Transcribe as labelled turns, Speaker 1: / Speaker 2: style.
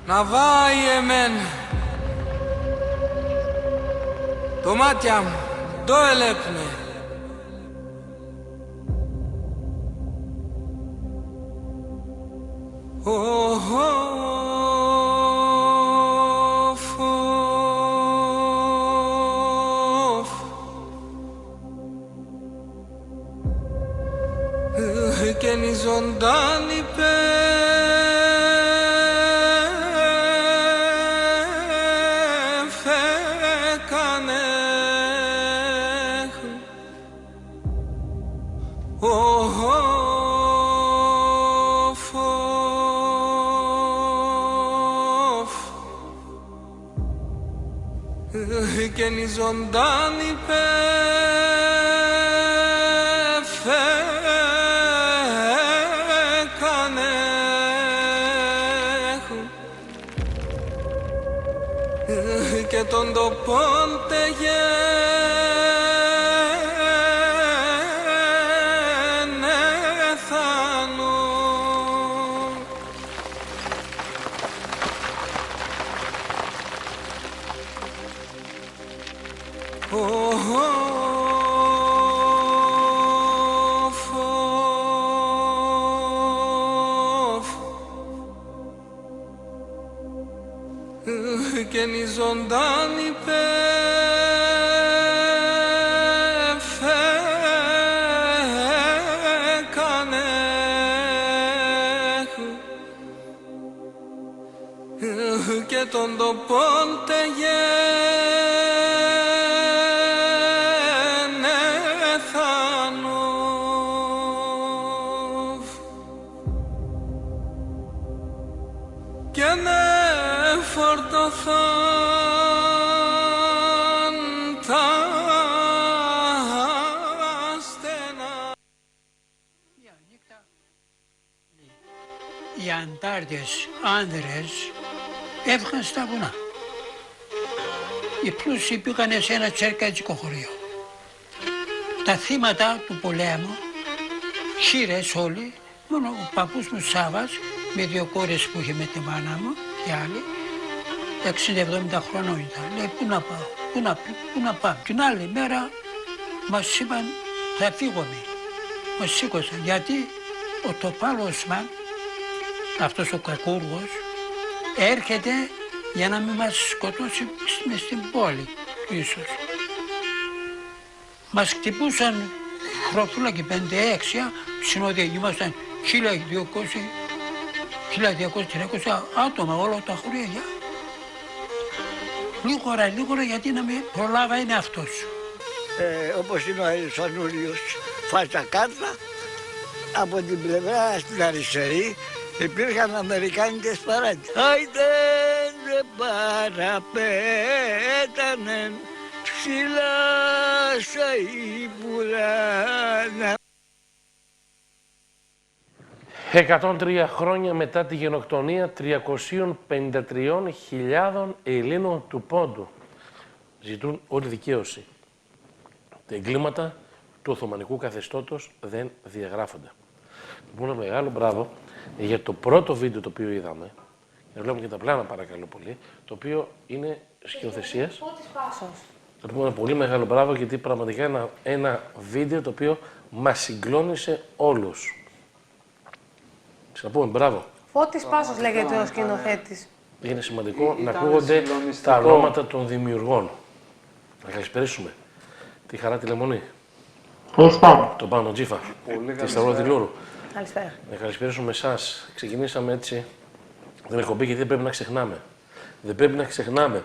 Speaker 1: να βάει εμένα. Το μάτια μου το ελέπνε. Και είναι ζωντάνη φέκανε. Και είναι ζωντάνη και τον τοπόν τεγένεθανου. Και είναι ζωντάνη φέκανε και τον τοπόν τεγένεθανου. Και ναι φορτωθάν τα στενά.
Speaker 2: Οι αντάρτες άνδρες έφυγαν στα βουνά. Οι πλούσιοι πήγαν σε ένα τσερκέτσικο χωριό. Τα θύματα του πολέμου, χήρες όλοι, μόνο ο παππούς μου Σάβας, με δύο κόρες που είχε με τη μάνα μου και άλλοι, 60-70 χρονών ήταν. Λέει, πού να πάω, πού να πάω. Την άλλη μέρα μας είπαν, θα φύγουμε. Μας σήκωσαν, γιατί ο Τοπάλωσμαν, αυτός ο κακούργος, έρχεται για να μην μας σκοτώσει μες στην πόλη ίσως. Μας χτυπούσαν χροφούλακι 5-6, συνόδια ήμασταν 1200-1300 άτομα όλα τα χωριά. Λίγορα γιατί να με προλάβανε αυτός.
Speaker 3: Όπως είναι ο Αλισανούλιος, φάτσα κάτω, από την πλευρά στην αριστερή υπήρχαν αμερικάνικες παράτες. Άιντε δεν παραπέτανεν ψηλά στα ύπουλα.
Speaker 4: 103 χρόνια μετά τη γενοκτονία 353.000 Ελλήνων του Πόντου ζητούν όλη δικαίωση. Τα εγκλήματα του Οθωμανικού καθεστώτος δεν διαγράφονται. Μου ένα μεγάλο μπράβο για το πρώτο βίντεο το οποίο είδαμε. Να βλέπουμε και τα πλάνα, παρακαλώ πολύ, το οποίο είναι σκηνοθεσίας. Θα πούμε ένα πολύ μεγάλο μπράβο, γιατί πραγματικά ένα βίντεο το οποίο μας συγκλώνησε όλους. Ξαναπούμε μπράβο.
Speaker 5: Φώτης Πάσος λέγεται ο σκηνοθέτης.
Speaker 4: Είναι σημαντικό να ακούγονται τα ονόματα των δημιουργών. Να καλησπερίσουμε τη Χαρά τη Λεμονή.
Speaker 6: Καλησπέρα.
Speaker 4: Τον Πάνο Τζίφα. Τη Σταυρό τη Λούρου.
Speaker 5: Καλησπέρα.
Speaker 4: Να καλησπερίσουμε εσάς. Ξεκινήσαμε έτσι την εκπομπή γιατί δεν πρέπει να ξεχνάμε. Δεν πρέπει να ξεχνάμε